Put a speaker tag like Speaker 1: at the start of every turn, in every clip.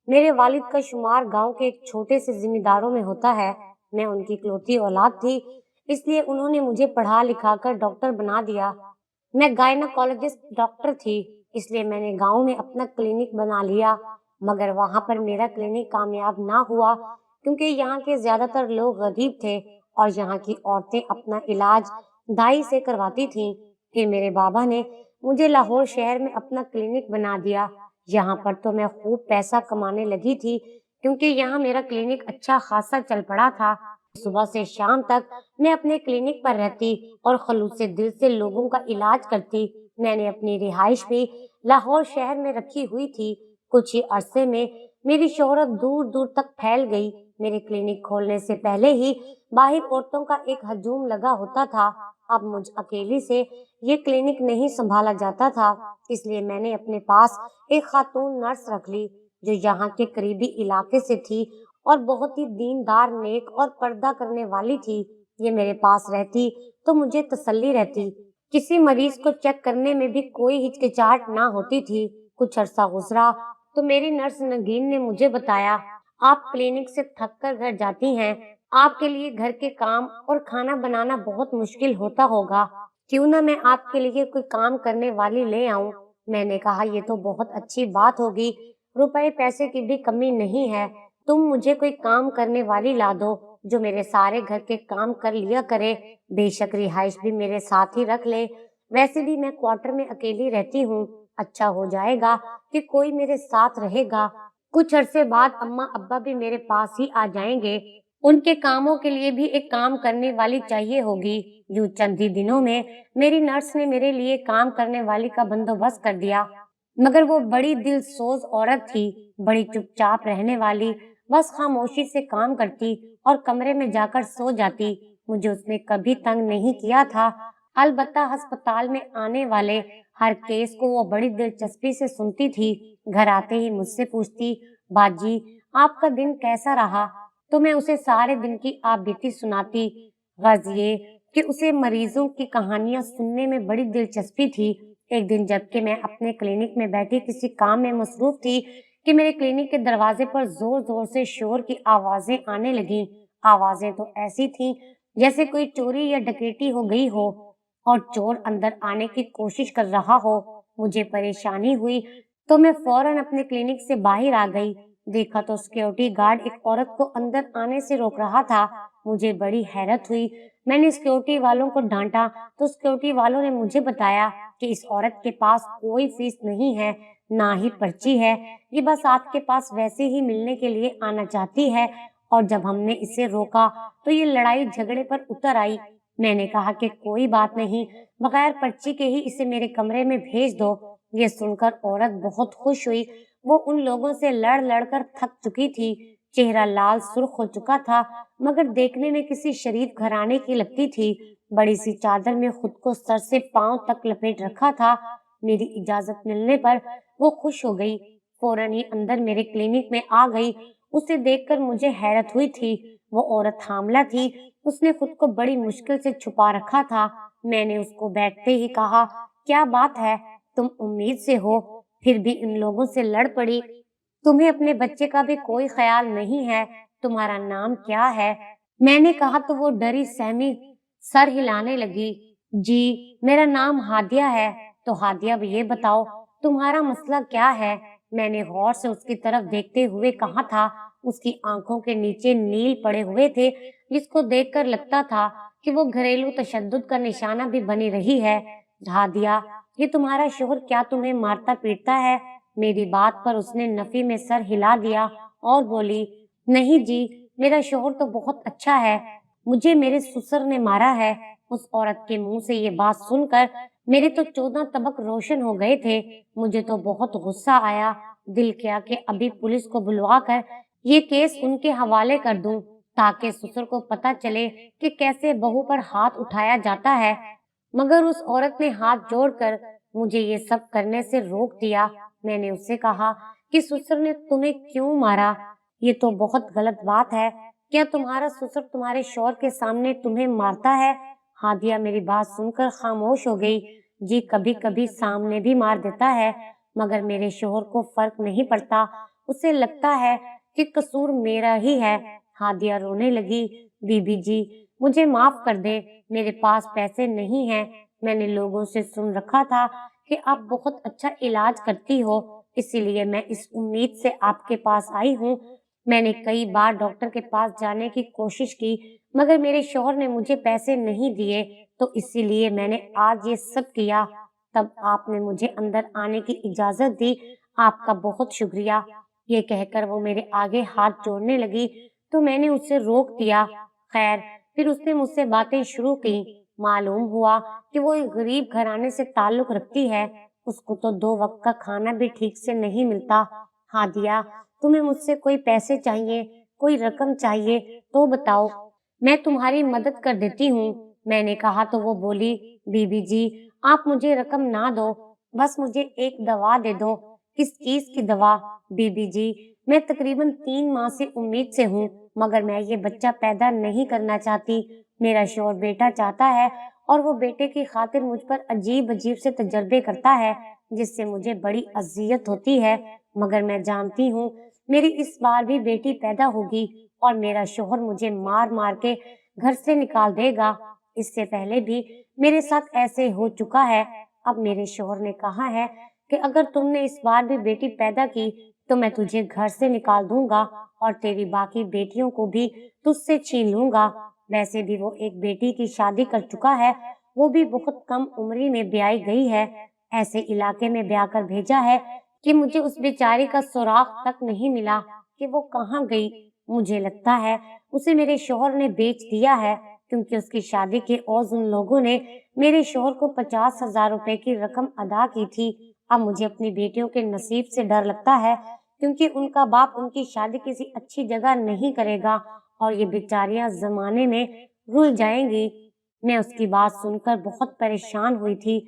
Speaker 1: میرے والد کا شمار گاؤں کے ایک چھوٹے سے زمینداروں میں ہوتا ہے۔ میں ان کی اکلوتی اولاد تھی، اس لیے انہوں نے مجھے پڑھا لکھا کر ڈاکٹر بنا دیا۔ میں گائناکولوجسٹ ڈاکٹر تھی، اس لیے میں نے گاؤں میں اپنا کلینک بنا لیا، مگر وہاں پر میرا کلینک کامیاب نہ ہوا کیونکہ یہاں کے زیادہ تر لوگ غریب تھے اور یہاں کی عورتیں اپنا علاج دائی سے کرواتی تھیں۔ پھر میرے بابا نے مجھے لاہور شہر میں اپنا کلینک بنا دیا۔ یہاں پر تو میں خوب پیسہ کمانے لگی تھی کیونکہ یہاں میرا کلینک اچھا خاصا چل پڑا تھا۔ صبح سے شام تک میں اپنے کلینک پر رہتی اور خلوص دل سے لوگوں کا علاج کرتی۔ میں نے اپنی رہائش بھی لاہور شہر میں رکھی ہوئی تھی۔ کچھ ہی عرصے میں میری شہرت دور دور تک پھیل گئی۔ میرے کلینک کھولنے سے پہلے ہی باہر عورتوں کا ایک ہجوم لگا ہوتا تھا۔ اب مجھ اکیلی سے یہ کلینک نہیں سنبھالا جاتا تھا، اس لیے میں نے اپنے پاس ایک خاتون نرس رکھ لی جو یہاں کے قریبی علاقے سے تھی اور بہت ہی دیندار، نیک اور پردہ کرنے والی تھی۔ یہ میرے پاس رہتی تو مجھے تسلی رہتی، کسی مریض کو چیک کرنے میں بھی کوئی ہچکچاہٹ نہ ہوتی تھی۔ کچھ عرصہ گزرا تو میری نرس نگین نے مجھے بتایا، آپ کلینک سے تھک کر گھر جاتی ہیں، آپ کے لیے گھر کے کام اور کھانا بنانا بہت مشکل ہوتا ہوگا، کیوں نہ میں آپ کے لیے کوئی کام کرنے والی لے آؤں؟ میں نے کہا یہ تو بہت اچھی بات ہوگی، روپے پیسے کی بھی کمی نہیں ہے، تم مجھے کوئی کام کرنے والی لا دو جو میرے سارے گھر کے کام کر لیا کرے، بے شک رہائش بھی میرے ساتھ ہی رکھ لے، ویسے بھی میں کوارٹر میں اکیلی رہتی ہوں، اچھا ہو جائے گا کہ کوئی میرے ساتھ رہے گا۔ کچھ عرصے بعد اماں ابا بھی میرے پاس ہی آ جائیں گے، ان کے کاموں کے لیے بھی ایک کام کرنے والی چاہیے ہوگی۔ یوں چند ہی دنوں میں میری نرس نے میرے لیے کام کرنے والی کا بندوبست کر دیا، مگر وہ بڑی دل سوز عورت تھی، بڑی چپ چاپ رہنے والی، بس خاموشی سے کام کرتی اور کمرے میں جا کر سو جاتی۔ مجھے اس نے کبھی تنگ نہیں کیا تھا، البتہ ہسپتال میں آنے والے ہر کیس کو وہ بڑی دلچسپی سے سنتی تھی۔ گھر آتے ہی مجھ سے پوچھتی، باجی آپ کا دن کیسا رہا؟ تو میں اسے سارے دن کی آپ بیتی سناتی۔ غرض یہ کہ اسے مریضوں کی کہانیاں سننے میں بڑی دلچسپی تھی۔ ایک دن جبکہ میں اپنے کلینک میں بیٹھی کسی کام میں مصروف تھی کہ میرے کلینک کے دروازے پر زور زور سے شور کی آوازیں آنے لگیں۔ آوازیں تو ایسی تھیں جیسے کوئی چوری یا ڈکیتی ہو گئی ہو اور چور اندر آنے کی کوشش کر رہا ہو۔ مجھے پریشانی ہوئی تو میں فوراً اپنے کلینک سے باہر آ گئی۔ دیکھا تو سیکیورٹی گارڈ ایک عورت کو اندر آنے سے روک رہا تھا۔ مجھے بڑی حیرت ہوئی، میں نے سیکیورٹی والوں کو ڈانٹا تو سیکیورٹی والوں نے مجھے بتایا کہ اس عورت کے پاس کوئی فیس نہیں ہے، نہ ہی پرچی ہے، یہ بس آپ کے پاس ویسے ہی ملنے کے لیے آنا چاہتی ہے، اور جب ہم نے اسے روکا تو یہ لڑائی جھگڑے پر اتر آئی۔ میں نے کہا کہ کوئی بات نہیں، بغیر پرچی کے ہی اسے میرے کمرے میں بھیج دو۔ یہ سن کر عورت بہت خوش ہوئی، وہ ان لوگوں سے لڑ لڑ کر تھک چکی تھی، چہرہ لال سرخ ہو چکا تھا، مگر دیکھنے میں کسی شریف گھرانے کی لگتی تھی۔ بڑی سی چادر میں خود کو سر سے پاؤں تک لپیٹ رکھا تھا۔ میری اجازت ملنے پر وہ خوش ہو گئی، فوراً ہی اندر میرے کلینک میں آ گئی۔ اسے دیکھ کر مجھے حیرت ہوئی تھی، وہ عورت حاملہ تھی، اس نے خود کو بڑی مشکل سے چھپا رکھا تھا۔ میں نے اس کو بیٹھتے ہی کہا، کیا بات ہے، تم امید سے ہو، پھر بھی ان لوگوں سے لڑ پڑی؟ تمہیں اپنے بچے کا بھی کوئی خیال نہیں ہے؟ تمہارا نام کیا ہے؟ میں نے کہا تو وہ ڈری سہمی سر ہلانے لگی، جی میرا نام ہادیہ ہے۔ تو ہادیہ یہ بتاؤ تمہارا مسئلہ کیا ہے؟ میں نے غور سے اس کی طرف دیکھتے ہوئے کہا تھا۔ اس کی آنکھوں کے نیچے نیل پڑے ہوئے تھے، جس کو دیکھ کر لگتا تھا کہ وہ گھریلو تشدد کا نشانہ بھی بنی رہی ہے۔ ہادیہ، یہ تمہارا شوہر کیا تمہیں مارتا پیٹتا ہے؟ میری بات پر اس نے نفی میں سر ہلا دیا اور بولی، نہیں جی، میرا شوہر تو بہت اچھا ہے، مجھے میرے سسر نے مارا ہے۔ اس عورت کے منہ سے یہ بات سن کر میرے تو 14 طبق روشن ہو گئے تھے۔ مجھے تو بہت غصہ آیا، دل کیا کہ ابھی پولیس کو بلوا کر یہ کیس ان کے حوالے کر دوں تاکہ سسر کو پتہ چلے کہ کیسے بہو پر ہاتھ اٹھایا جاتا ہے، مگر اس عورت نے ہاتھ جوڑ کر مجھے یہ سب کرنے سے روک دیا۔ میں نے اس سے کہا کہ سسر نے تمہیں کیوں مارا؟ یہ تو بہت غلط بات ہے، کیا تمہارا سسر تمہارے شوہر کے سامنے تمہیں مارتا ہے؟ ہادیہ میری بات سن کر خاموش ہو گئی۔ جی کبھی کبھی سامنے بھی مار دیتا ہے، مگر میرے شوہر کو فرق نہیں پڑتا، उसे लगता है कि कसूर मेरा ही है। हादिया रोने लगी। बीबी जी, मुझे माफ कर दे, मेरे पास पैसे नहीं हैं। मैंने लोगों से सुन रखा था कि आप बहुत अच्छा इलाज करती हो, इसीलिए मैं इस उम्मीद से आपके पास आई हूँ। मैंने कई बार डॉक्टर के पास जाने की कोशिश की, मगर मेरे शौहर ने मुझे पैसे नहीं दिए, तो इसीलिए मैंने आज ये सब किया। तब आपने मुझे अंदर आने की इजाजत दी, आपका बहुत शुक्रिया। ये कहकर वो मेरे आगे हाथ जोड़ने लगी, तो मैंने उसे रोक दिया। खैर, फिर उसने मुझसे बातें शुरू की। मालूम हुआ कि वो एक गरीब घराने से ताल्लुक रखती है। उसको तो 2 वक्त का खाना भी ठीक से नहीं मिलता। हादिया, तुम्हें मुझसे कोई पैसे चाहिए, कोई रकम चाहिए तो बताओ, मैं तुम्हारी मदद कर देती हूँ। मैंने कहा तो वो बोली, बीबी जी, आप मुझे रकम ना दो, बस मुझे एक दवा दे दो। किस चीज की दवा? बीबी जी, मैं तकरीबन 3 माह से उम्मीद से हूँ, मगर मैं ये बच्चा पैदा नहीं करना चाहती। मेरा शौहर बेटा चाहता है और वो बेटे की खातिर मुझ पर अजीब अजीब से तजर्बे करता है, जिससे मुझे बड़ी अजियत होती है। मगर मैं जानती हूँ मेरी इस बार भी बेटी पैदा होगी और मेरा शौहर मुझे मार मार के घर से निकाल देगा। इससे पहले भी मेरे साथ ऐसे हो चुका है। अब मेरे शौहर ने कहा है कि अगर तुमने इस बार भी बेटी पैदा की तो मैं तुझे घर से निकाल दूंगा और तेरी बाकी बेटियों को भी तुझसे छीन लूंगा। वैसे भी वो एक बेटी की शादी कर चुका है, वो भी बहुत कम उम्री में ब्याही गई है। ऐसे इलाके में ब्याह कर भेजा है कि मुझे उस बेचारी का सुराग तक नहीं मिला कि वो कहाँ गई। मुझे लगता है उसे मेरे शौहर ने बेच दिया है, क्योंकि उसकी शादी के ओज़ उन लोगों ने मेरे शौहर को 50,000 रुपए की रकम अदा की थी। अब मुझे अपनी बेटियों के नसीब से डर लगता है, क्योंकि उनका बाप उनकी शादी किसी अच्छी जगह नहीं करेगा और ये बेचारियां जमाने में रुल जाएंगी। मैं उसकी बात सुनकर बहुत परेशान हुई थी।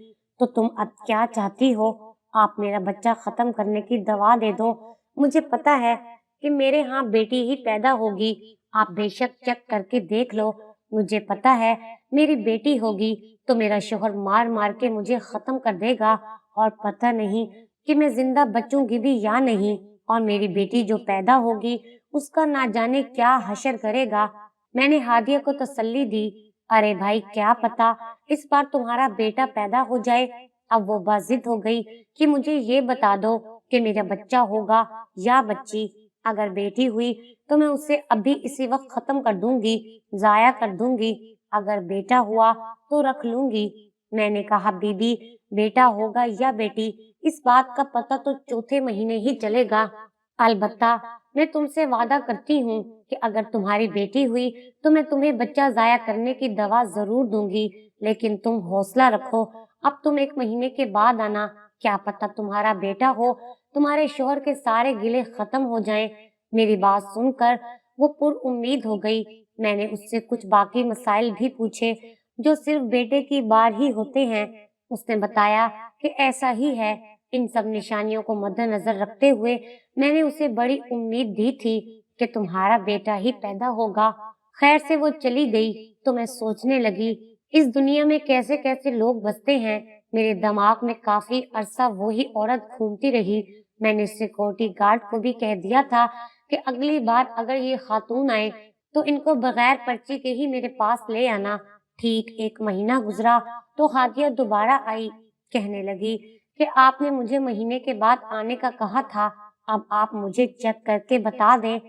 Speaker 1: तो तुम अब क्या चाहती हो? आप मेरा बच्चा खत्म करने की दवा दे दो। मुझे पता है कि मेरे यहाँ बेटी ही पैदा होगी। आप बेशक चेक करके देख लो। मुझे पता है मेरी बेटी होगी तो मेरा शौहर मार मार के मुझे खत्म कर देगा और पता नहीं कि मैं जिंदा बचूंगी भी या नहीं, और मेरी बेटी जो पैदा होगी उसका ना जाने क्या हशर करेगा। मैंने हादिया को तसल्ली दी। अरे भाई, क्या पता इस बार तुम्हारा बेटा पैदा हो जाए। अब वो बाजिद हो गई कि मुझे ये बता दो कि मेरा बच्चा होगा या बच्ची। अगर बेटी हुई तो मैं उसे अभी इसी वक्त खत्म कर दूंगी, जाया कर दूंगी। अगर बेटा हुआ तो रख लूंगी। मैंने कहा, बीबी, बेटा होगा या बेटी, इस बात का पता तो चौथे महीने ही चलेगा। अलबत्ता मैं तुमसे वादा करती हूँ कि अगर तुम्हारी बेटी हुई तो मैं तुम्हें बच्चा जाया करने की दवा जरूर दूंगी। लेकिन तुम हौसला रखो, अब तुम 1 महीने के बाद आना। क्या पता तुम्हारा बेटा हो, तुम्हारे शौहर के सारे गिले खत्म हो जाएं। मेरी बात सुनकर वो पुर उम्मीद हो गई। मैंने उससे कुछ बाकी मसाइल भी पूछे जो सिर्फ बेटे की बार ही होते हैं। उसने बताया कि ऐसा ही है। इन सब निशानियों को मद्देनजर रखते हुए मैंने उसे बड़ी उम्मीद दी थी कि तुम्हारा बेटा ही पैदा होगा। खैर से वो चली गई तो मैं सोचने लगी, इस दुनिया में कैसे कैसे लोग बसते हैं। मेरे दिमाग में काफी अरसा वही औरत घूमती रही। मैंने सिक्योरिटी गार्ड को भी कह दिया था कि अगली बार अगर ये खातून आए तो इनको बगैर पर्ची के ही मेरे पास ले आना। ठीक 1 महीना गुजरा तो हादिया दोबारा आई। कहने लगी कि आपने मुझे महीने के बाद आने का कहा था, अब आप मुझे चेक करके बता दें।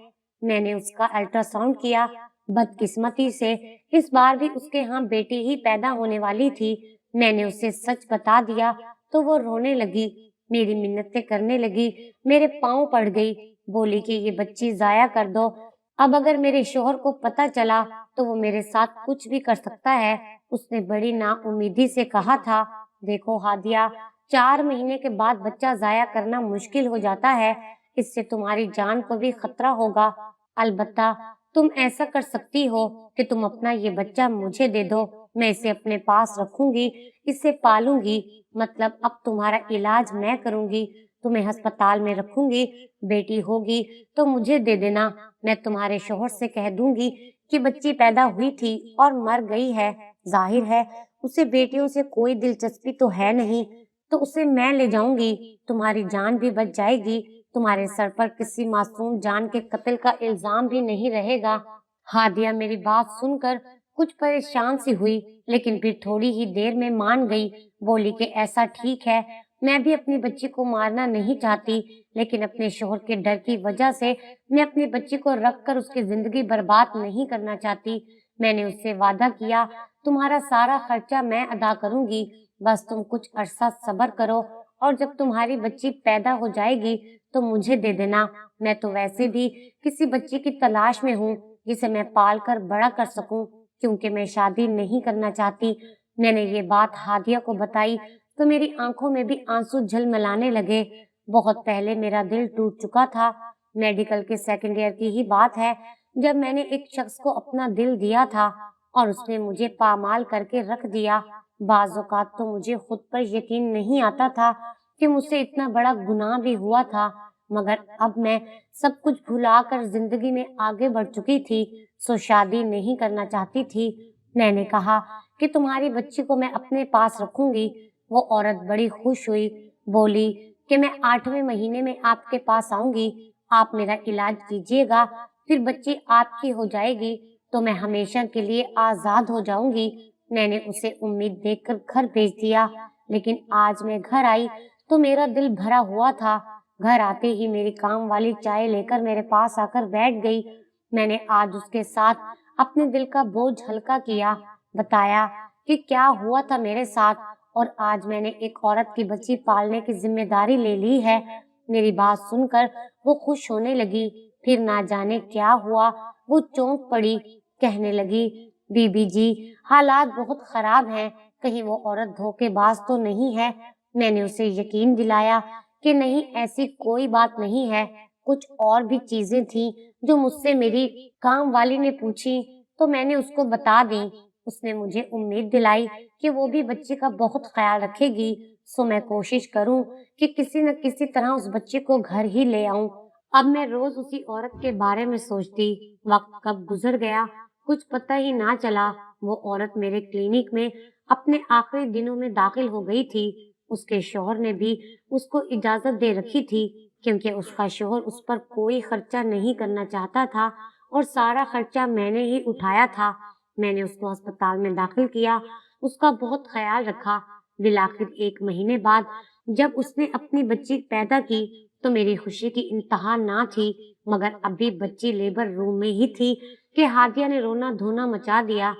Speaker 1: मैंने उसका अल्ट्रासाउंड किया। बदकिस्मती से इस बार भी उसके यहाँ बेटी ही पैदा होने वाली थी। मैंने उसे सच बता दिया तो वो रोने लगी, मेरी मिन्नतें करने लगी, मेरे पाँव पड़ गई। बोली कि ये बच्ची जाया कर दो। अब अगर मेरे शौहर को पता चला तो वो मेरे साथ कुछ भी कर सकता है। उसने बड़ी नाउम्मीदी से कहा था, देखो हादिया, 4 महीने के बाद बच्चा जाया करना मुश्किल हो जाता है। इससे तुम्हारी जान को भी खतरा होगा। अलबत्ता तुम ऐसा कर सकती हो कि तुम अपना ये बच्चा मुझे दे दो। मैं इसे अपने पास रखूंगी, इसे पालूंगी। मतलब अब तुम्हारा इलाज मैं करूंगी, तुम्हें अस्पताल में रखूंगी। बेटी होगी तो मुझे दे देना। मैं तुम्हारे शौहर से कह दूंगी कि बच्ची पैदा हुई थी और मर गई है। जाहिर है उसे बेटियों से कोई दिलचस्पी तो है नहीं, तो उसे मैं ले जाऊंगी। तुम्हारी जान भी बच जाएगी। تمہارے سر پر کسی معصوم جان کے قتل کا الزام بھی نہیں رہے گا۔ ہادیہ میری بات سن کر کچھ پریشان سی ہوئی، لیکن پھر تھوڑی ہی دیر میں مان گئی۔ بولی کہ ایسا ٹھیک ہے، میں بھی اپنی بچی کو مارنا نہیں چاہتی، لیکن اپنے شوہر کے ڈر کی وجہ سے میں اپنی بچی کو رکھ کر اس کی زندگی برباد نہیں کرنا چاہتی۔ میں نے اس سے وعدہ کیا تمہارا سارا خرچہ میں ادا کروں گی، بس تم کچھ عرصہ صبر کرو، اور جب تمہاری بچی پیدا ہو جائے گی تو مجھے دے دینا۔ میں تو ویسے بھی کسی بچی کی تلاش میں ہوں جسے میں پال کر بڑا کر سکوں، کیونکہ میں شادی نہیں کرنا چاہتی۔ میں نے یہ بات ہادیہ کو بتائی تو میری آنکھوں میں بھی آنسو جھلملانے لگے۔ بہت پہلے میرا دل ٹوٹ چکا تھا۔ میڈیکل کے سیکنڈ ایئر کی ہی بات ہے، جب میں نے ایک شخص کو اپنا دل دیا تھا اور اس نے مجھے پامال کر کے رکھ دیا۔ بعض اوقات تو مجھے خود پر یقین نہیں آتا تھا کہ مجھ سے اتنا بڑا گناہ بھی ہوا تھا، مگر اب میں سب کچھ بھلا کر زندگی میں آگے بڑھ چکی تھی، سو شادی نہیں کرنا چاہتی تھی۔ میں نے کہا کہ تمہاری بچی کو میں اپنے پاس رکھوں گی۔ وہ عورت بڑی خوش ہوئی، بولی کہ میں 8ویں مہینے میں آپ کے پاس آؤں گی، آپ میرا علاج کیجیے گا، پھر بچی آپ کی ہو جائے گی تو میں ہمیشہ کے لیے آزاد ہو جاؤں گی۔ میں نے اسے امید دیکھ کر گھر بھیج دیا، لیکن آج میں گھر آئی تو میرا دل بھرا ہوا تھا۔ گھر آتے ہی میری کام والی چائے لے کر میرے پاس آ کر بیٹھ گئی۔ میں نے آج اس کے ساتھ اپنے دل کا بوجھ ہلکا کیا، بتایا کہ کیا ہوا تھا میرے ساتھ، اور آج میں نے ایک عورت کی بچی پالنے کی ذمہ داری لے لی ہے۔ میری بات سن کر وہ خوش ہونے لگی، پھر نہ جانے کیا ہوا وہ چونک پڑی، کہنے لگی بی بی جی حالات بہت خراب ہیں، کہیں وہ عورت دھوکے باز تو نہیں ہے۔ میں نے اسے یقین دلایا کہ نہیں، ایسی کوئی بات نہیں ہے۔ کچھ اور بھی چیزیں تھیں جو مجھ سے میری کام والی نے پوچھی تو میں نے اس کو بتا دی۔ اس نے مجھے امید دلائی کہ وہ بھی بچے کا بہت خیال رکھے گی، سو میں کوشش کروں کہ کسی نہ کسی طرح اس بچے کو گھر ہی لے آؤں۔ اب میں روز اسی عورت کے بارے میں سوچتی، وقت کب گزر گیا کچھ پتہ ہی نہ چلا۔ وہ عورت میرے کلینک میں اپنے آخری دنوں میں داخل ہو گئی تھی۔ اس کے شوہر نے بھی اس کو اجازت دے رکھی تھی، کیونکہ اس کا شوہر اس پر کوئی خرچہ نہیں کرنا چاہتا تھا اور سارا خرچہ میں نے ہی اٹھایا تھا۔ میں نے اس کو ہسپتال میں داخل کیا، اس کا بہت خیال رکھا۔ بالآخر 1 مہینے بعد جب اس نے اپنی بچی پیدا کی تو میری خوشی کی انتہا نہ تھی، مگر ابھی بچی لیبر روم میں ہی تھی کہ ہادیہ نے رونا دھونا مچا دیا۔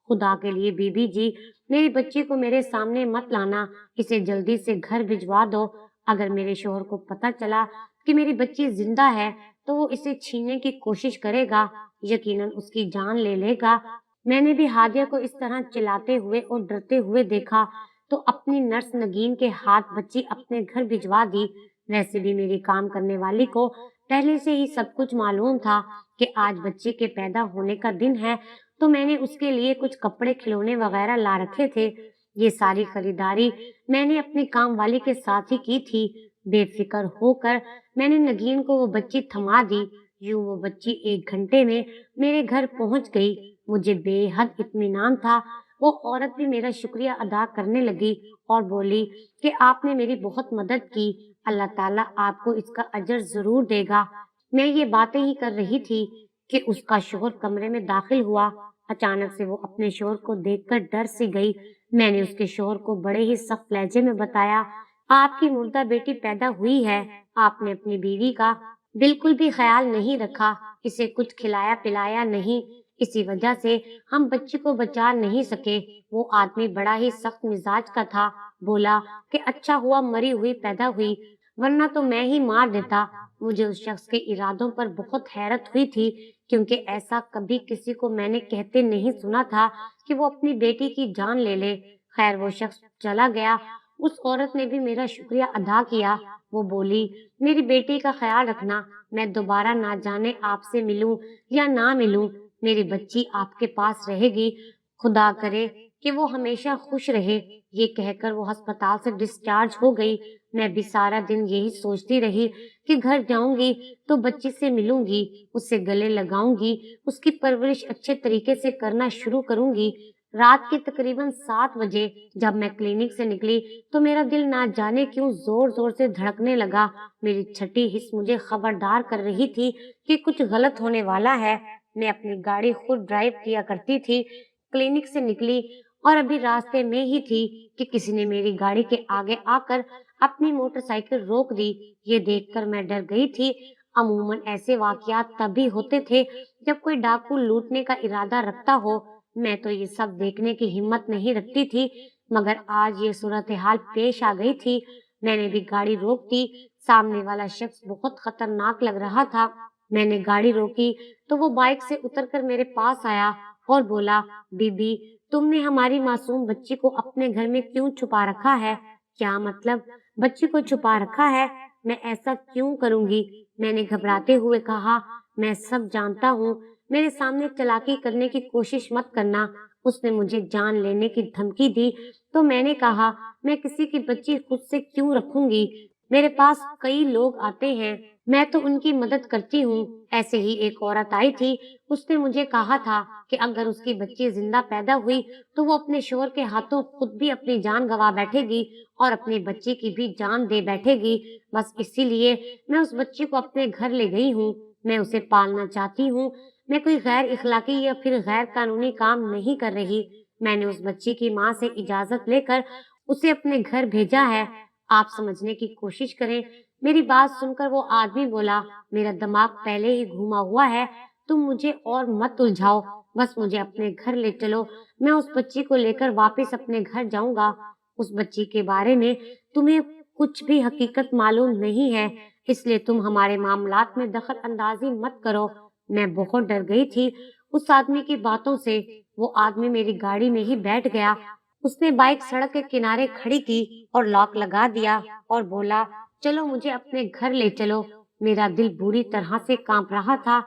Speaker 1: خدا کے لیے بی بی جی، میری بچی کو میرے سامنے مت لانا، اسے جلدی سے گھر بھجوا دو۔ اگر میرے شوہر کو پتہ چلا کہ میری بچی زندہ ہے تو وہ اسے چھیننے کی کوشش کرے گا، یقیناً اس کی جان لے لے گا۔ میں نے بھی ہادیہ کو اس طرح چلاتے ہوئے اور ڈرتے ہوئے دیکھا تو اپنی نرس نگین کے ہاتھ بچی اپنے گھر بھجوا دی۔ ویسے بھی میری کام کرنے والی کو پہلے سے ہی سب کچھ معلوم تھا کہ آج بچے کے پیدا ہونے کا دن ہے، تو میں نے اس کے لیے کچھ کپڑے کھلونے وغیرہ لا رکھے تھے۔ یہ ساری خریداری میں نے اپنی کام والی کے ساتھ ہی کی تھی۔ بے فکر ہو کر میں نے نگین کو وہ بچی تھما دی۔ یوں وہ بچی 1 گھنٹے میں میرے گھر پہنچ گئی۔ مجھے بے حد اطمینان تھا۔ وہ عورت بھی میرا شکریہ ادا کرنے لگی اور بولی کہ آپ نے میری بہت مدد کی، اللہ تعالیٰ آپ کو اس کا اجر ضرور دے گا۔ میں یہ باتیں ہی کر رہی تھی کہ اس کا شوہر کمرے میں داخل ہوا۔ اچانک سے وہ اپنے شوہر کو دیکھ کر ڈر سی گئی۔ میں نے اس کے شوہر کو بڑے ہی سخت لہجے میں بتایا، آپ کی مردہ بیٹی پیدا ہوئی ہے، آپ نے اپنی بیوی کا بالکل بھی خیال نہیں رکھا، اسے کچھ کھلایا پلایا نہیں، اسی وجہ سے ہم بچی کو بچا نہیں سکے۔ وہ آدمی بڑا ہی سخت مزاج کا تھا، بولا کہ اچھا ہوا مری ہوئی پیدا ہوئی، ورنہ تو میں ہی مار دیتا۔ مجھے اس شخص کے ارادوں پر بہت حیرت ہوئی تھی، کیونکہ ایسا کبھی کسی کو میں نے کہتے نہیں سنا تھا کہ وہ اپنی بیٹی کی جان لے لے۔ خیر وہ شخص چلا گیا۔ اس عورت نے بھی میرا شکریہ ادا کیا۔ وہ بولی میری بیٹی کا خیال رکھنا، میں دوبارہ نہ جانے آپ سے ملوں یا نہ ملوں، میری بچی آپ کے پاس رہے گی، خدا کرے کہ وہ ہمیشہ خوش رہے۔ یہ کہہ کر وہ ہسپتال سے ڈسچارج ہو گئی۔ میں بھی سارا دن یہی سوچتی رہی کہ گھر جاؤں گی تو بچی سے ملوں گی، اس سے گلے لگاؤں گی، اس کی پرورش اچھے طریقے سے کرنا شروع کروں گی۔ रात के तकरीबन 7 बजे जब मैं क्लिनिक से निकली तो मेरा दिल ना जाने क्यों जोर जोर से धड़कने लगा। मेरी छठी हिस्स मुझे खबरदार कर रही थी कि कुछ गलत होने वाला है। मैं अपनी गाड़ी खुद ड्राइव किया करती थी। क्लिनिक से निकली और अभी रास्ते में ही थी कि किसी ने मेरी गाड़ी के आगे आकर अपनी मोटरसाइकिल रोक दी। ये देखकर मैं डर गई थी। अमूमन ऐसे वाकयात तभी होते थे जब कोई डाकू लूटने का इरादा रखता हो। मैं तो ये सब देखने की हिम्मत नहीं रखती थी, मगर आज ये सूरत हाल पेश आ गई थी। मैंने भी गाड़ी रोक दी। सामने वाला शख्स बहुत खतरनाक लग रहा था। मैंने गाड़ी रोकी तो वो बाइक से उतरकर मेरे पास आया और बोला, बीबी, तुमने हमारी मासूम बच्ची को अपने घर में क्यों छुपा रखा है? क्या मतलब, बच्ची को छुपा रखा है? मैं ऐसा क्यों करूंगी? मैंने घबराते हुए कहा, मैं सब जानता हूँ, मेरे सामने चालाकी करने की कोशिश मत करना। उसने मुझे जान लेने की धमकी दी तो मैंने कहा, मैं किसी की बच्ची खुद से क्यों रखूंगी? मेरे पास कई लोग आते हैं, मैं तो उनकी मदद करती हूँ। ऐसे ही एक औरत आई थी, उसने मुझे कहा था कि अगर उसकी बच्ची जिंदा पैदा हुई तो वो अपने शोहर के हाथों खुद भी अपनी जान गंवा बैठेगी और अपनी बच्ची की भी जान दे बैठेगी। बस इसीलिए मैं उस बच्ची को अपने घर ले गई हूँ। मैं उसे पालना चाहती हूँ। मैं कोई गैर इखलाकी या फिर गैर कानूनी काम नहीं कर रही। मैंने उस बच्ची की माँ से इजाजत लेकर उसे अपने घर भेजा है। आप समझने की कोशिश करें। मेरी बात सुनकर वो आदमी बोला, मेरा दिमाग पहले ही घूमा हुआ है, तुम मुझे और मत उलझाओ, बस मुझे अपने घर ले चलो। मैं उस बच्ची को लेकर वापस अपने घर जाऊंगा। उस बच्ची के बारे में तुम्हें कुछ भी हकीकत मालूम नहीं है, इसलिए तुम हमारे मामलात में दखल अंदाजी मत करो। मैं बहुत डर गई थी उस आदमी की बातों से। वो आदमी मेरी गाड़ी में ही बैठ गया। उसने बाइक सड़क के किनारे खड़ी की और लॉक लगा दिया और बोला, चलो मुझे अपने घर ले चलो। मेरा दिल बुरी तरह से कांप रहा था।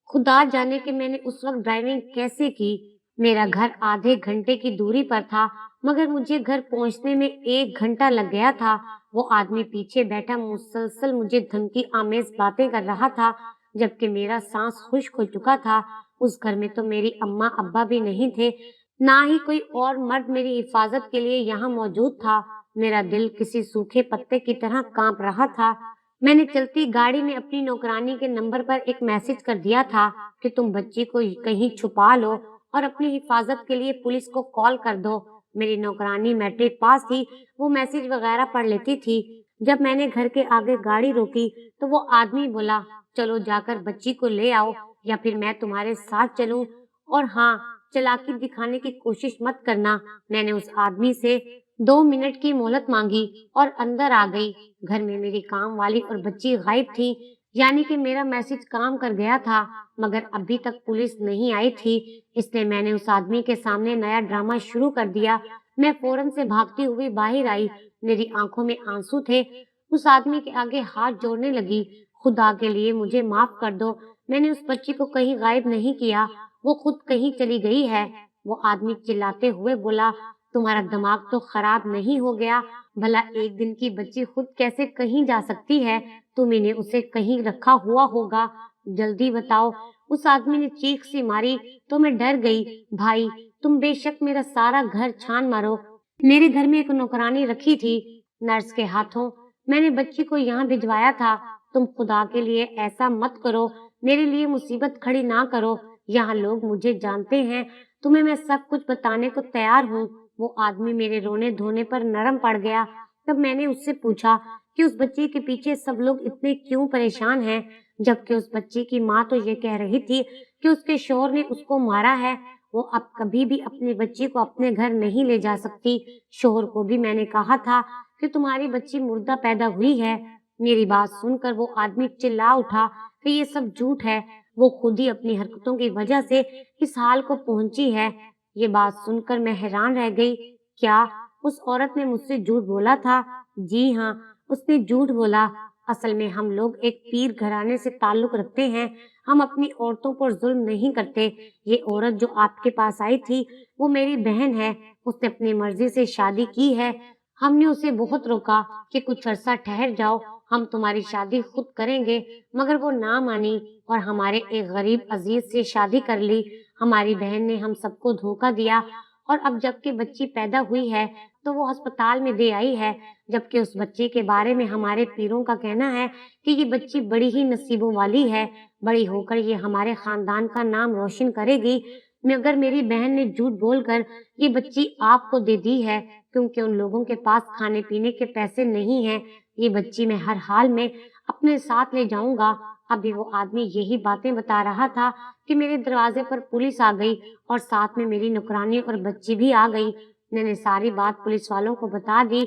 Speaker 1: खुदा जाने कि मैंने उस वक्त ड्राइविंग कैसे की। मेरा घर आधे घंटे की दूरी पर था, मगर मुझे घर पहुंचने में 1 घंटा लग गया था। वो आदमी पीछे बैठा मुसलसल मुझे धमकी आमेज बातें कर रहा था, जबकि मेरा सांस खुश्क हो चुका था। उस घर में तो मेरी अम्मा अब्बा भी नहीं थे, ना ही कोई और मर्द मेरी हिफाजत के लिए यहाँ मौजूद था। मेरा दिल किसी सूखे पत्ते की तरह कांप रहा था। मैंने चलती गाड़ी में अपनी नौकरानी के नंबर पर एक मैसेज कर दिया था कि तुम बच्ची को कहीं छुपा लो और अपनी हिफाजत के लिए पुलिस को कॉल कर दो। मेरी नौकरानी मैट्रिक पास थी, वो मैसेज वगैरह पढ़ लेती थी। जब मैंने घर के आगे गाड़ी रोकी तो वो आदमी बोला, चलो जाकर बच्ची को ले आओ या फिर मैं तुम्हारे साथ चलूं, और हाँ, चालाकी दिखाने की कोशिश मत करना। मैंने उस आदमी से 2 मिनट की मोहलत मांगी और अंदर आ गई। घर में मेरी काम वाली और बच्ची गायब थी, यानी कि मेरा मैसेज काम कर गया था। मगर अभी तक पुलिस नहीं आई थी, इसलिए मैंने उस आदमी के सामने नया ड्रामा शुरू कर दिया। मैं फौरन से भागती हुई बाहर आई। मेरी आंखों में आंसू थे। उस आदमी के आगे हाथ जोड़ने लगी, खुदा के लिए मुझे माफ कर दो। मैंने उस बच्ची को कहीं गायब नहीं किया, वो खुद कहीं चली गई है। वो आदमी चिल्लाते हुए बोला, तुम्हारा दिमाग तो खराब नहीं हो गया? भला एक दिन की बच्ची खुद कैसे कहीं जा सकती है? तुम ने उसे कहीं रखा हुआ होगा, जल्दी बताओ। उस आदमी ने चीख सी मारी तो मैं डर गई। भाई, तुम बेशक मेरा सारा घर छान मारो, मेरे घर में एक नौकरानी रखी थी, नर्स के हाथों मैंने बच्ची को यहाँ भिजवाया था। तुम खुदा के लिए ऐसा मत करो, मेरे लिए मुसीबत खड़ी ना करो। यहाँ लोग मुझे जानते हैं, तुम्हें मैं सब कुछ बताने को तैयार हूँ। वो आदमी मेरे रोने धोने पर नरम पड़ गया। तब मैंने उससे पूछा कि उस बच्ची के पीछे सब लोग इतने क्यों परेशान हैं, जबकि उस बच्ची की माँ तो ये कह रही थी कि उसके शौहर ने उसको मारा है। वो अब कभी भी अपनी बच्ची को अपने घर नहीं ले जा सकती। शौहर को भी मैंने कहा था कि तुम्हारी बच्ची मुर्दा पैदा हुई है। मेरी बात सुनकर वो आदमी चिल्ला उठा कि ये सब झूठ है, वो खुद ही अपनी हरकतों की वजह से इस हाल को पहुंची है। ये बात सुनकर मैं हैरान रह गई। क्या उस औरत ने मुझसे झूठ बोला था? जी हाँ, उसने झूठ बोला। असल में हम लोग एक पीर घराने से ताल्लुक रखते हैं, हम अपनी औरतों पर जुल्म नहीं करते। ये औरत जो आपके पास आई थी, वो मेरी बहन है। उसने अपनी मर्जी से शादी की है। हमने उसे बहुत रोका कि कुछ अरसा ठहर जाओ, हम तुम्हारी शादी खुद करेंगे, मगर वो ना मानी और हमारे एक गरीब अजीज से शादी कर ली। हमारी बहन ने हम सबको धोखा दिया और अब जबकि बच्ची पैदा हुई है तो वो अस्पताल में दे आई है, जबकि उस बच्चे के बारे में हमारे पीरों का कहना है कि ये बच्ची बड़ी ही नसीबों वाली है, बड़ी होकर ये हमारे खानदान का नाम रोशन करेगी। मगर मेरी बहन ने झूठ बोलकर ये बच्ची आपको दे दी है, क्योंकि उन लोगों के पास खाने पीने के पैसे नहीं हैं। ये बच्ची मैं हर हाल में अपने साथ ले जाऊंगा। अभी वो आदमी यही बातें बता रहा था कि मेरे दरवाजे पर पुलिस आ गई और साथ में मेरी नौकरानी और बच्ची भी आ गई। मैंने सारी बात पुलिस वालों को बता दी।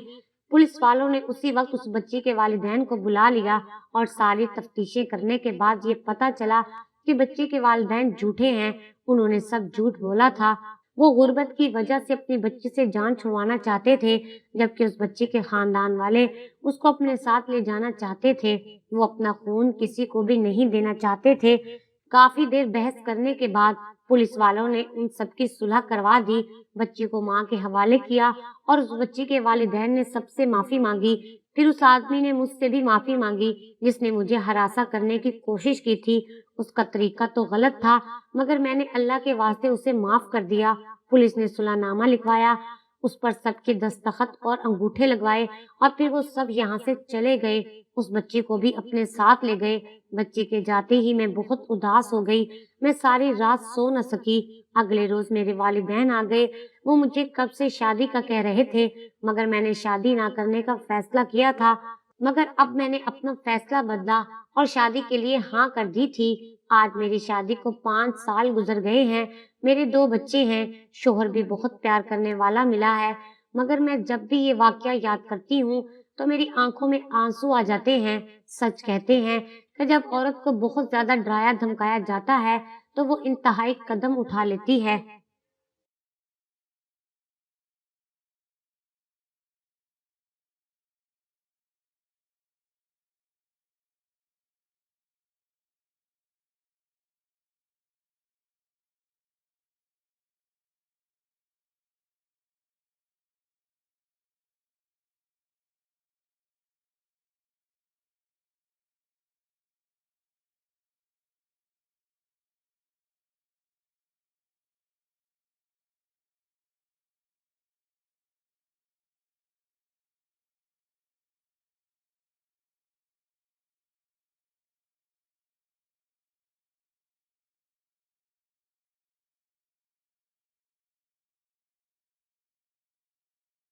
Speaker 1: पुलिस वालों ने उसी वक्त उस बच्ची के वालिदैन को बुला लिया और सारी तफ्तीशें करने के बाद ये पता चला कि बच्चे के वालिदैन झूठे हैं। उन्होंने सब झूठ बोला था। वो गुर्बत की वजह से अपनी बच्ची से जान छुड़वाना चाहते थे, जबकि उस बच्ची के खानदान वाले उसको अपने साथ ले जाना चाहते थे। वो अपना खून किसी को भी नहीं देना चाहते थे। काफी देर बहस करने के बाद पुलिस वालों ने उन सबकी सुलह करवा दी, बच्ची को माँ के हवाले किया और उस बच्ची के वालिदैन ने सबसे माफी मांगी। फिर उस आदमी ने मुझसे भी माफी मांगी जिसने मुझे हरासा करने की कोशिश की थी। उसका तरीका तो गलत था, मगर मैंने अल्लाह के वास्ते उसे माफ कर दिया। पुलिस ने सुलहनामा लिखवाया, उस पर सबके दस्तखत और अंगूठे लगवाए और फिर वो सब यहाँ से चले गए। उस बच्ची को भी अपने साथ ले गए। बच्ची के जाते ही मैं बहुत उदास हो गई। मैं सारी रात सो न सकी। अगले रोज मेरे वालिदैन आ गए। वो मुझे कब से शादी का कह रहे थे, मगर मैंने शादी ना करने का फैसला किया था। मगर अब मैंने अपना फैसला बदला और शादी के लिए हाँ कर दी थी। आज मेरी शादी को 5 साल गुजर गए हैं। मेरे 2 बच्चे हैं। शोहर भी बहुत प्यार करने वाला मिला है। मगर मैं जब भी ये वाकया याद करती हूँ तो मेरी आंखों में आंसू आ जाते हैं। सच कहते हैं कि जब औरत को बहुत ज्यादा डराया धमकाया जाता है तो वो इंतहाई कदम उठा लेती है।